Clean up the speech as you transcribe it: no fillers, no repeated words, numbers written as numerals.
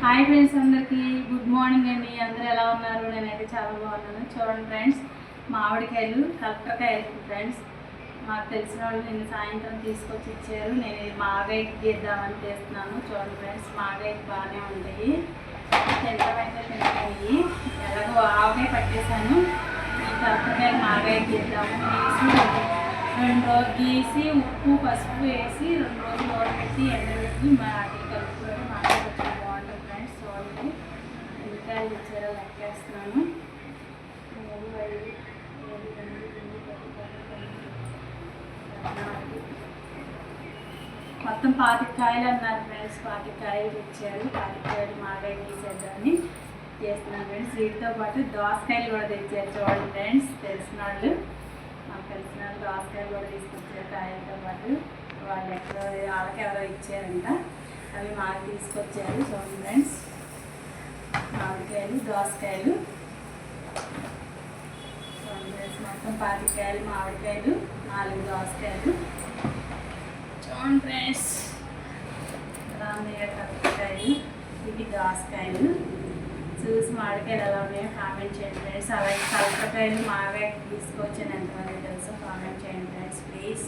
Hi friends, అందరికీ good morning అండి. అందరూ ఎలా ఉన్నారు? నేనైతే చాలా బాగున్నాను. చూడండి ఫ్రెండ్స్, మామిడికాయలు కలెక్టర్కాయలు ఫ్రెండ్స్. మాకు తెలిసిన వాళ్ళు నిన్న సాయంత్రం తీసుకొచ్చి ఇచ్చారు. నేను ఇది మాగాయకి గీద్దామని చేస్తున్నాను. చూడండి ఫ్రెండ్స్, మాగాయకి బాగానే ఉంటాయి, తింటామైతే తింటాయి. ఎలాగో ఆవకాయ పట్టేశాను. ఈ కలెక్టర్కాయలు మాగాయకి గీద్దాము గీసి ఉప్పు పసుపు వేసి 2 రోజులు ఊరబెట్టి ఎండబెట్టి వాటిని కలుపుకొని మాగాయ పచ్చడి బాగుంటుంది ఫ్రెండ్స్. చూడండి, ఉల్లిపాయలు ఇచ్చారో లెక్కేస్తున్నాను. 3, 5, 7, 8, 9, 10, మొత్తం 25 కాయలు అన్నారు ఫ్రెండ్స్. 25 కాయలు ఇచ్చారు. 25 కాయలు మాగాయ గీసేద్దామని చేస్తున్నాను ఫ్రెండ్స్. వీటితో పాటు దోసకాయలు కూడా తెచ్చారు. చూడండి ఫ్రెండ్స్, తెలిసిన వాళ్ళు మాకు తెలిసిన వాళ్ళు దోసకాయలు కూడా తీసుకొచ్చారు కాయలతో పాటు. వాళ్ళు వాళ్ళకి ఎవరో ఇచ్చారంట, అవి మాకు తీసుకొచ్చారు. చూడండి ఫ్రెండ్స్, మామిడికాయలు దోసకాయలు. చూడండి ఫ్రెండ్స్, మొత్తం 25 కాయలు మామిడికాయలు, 4 దోసకాయలు. చూడండి ఫ్రెండ్స్, కరపకాయలు, ఇవి దోసకాయలు. చూసి మామిడికాయలు ఎలా ఉన్నాయో కామెంట్ చేయండి ఫ్రెండ్స్. అలాగే కలపకాయలు మాగాయకి తీసుకొచ్చాను, ఎంతమంది తెలుసో కామెంట్ చేయండి ఫ్రెండ్స్ ప్లీజ్.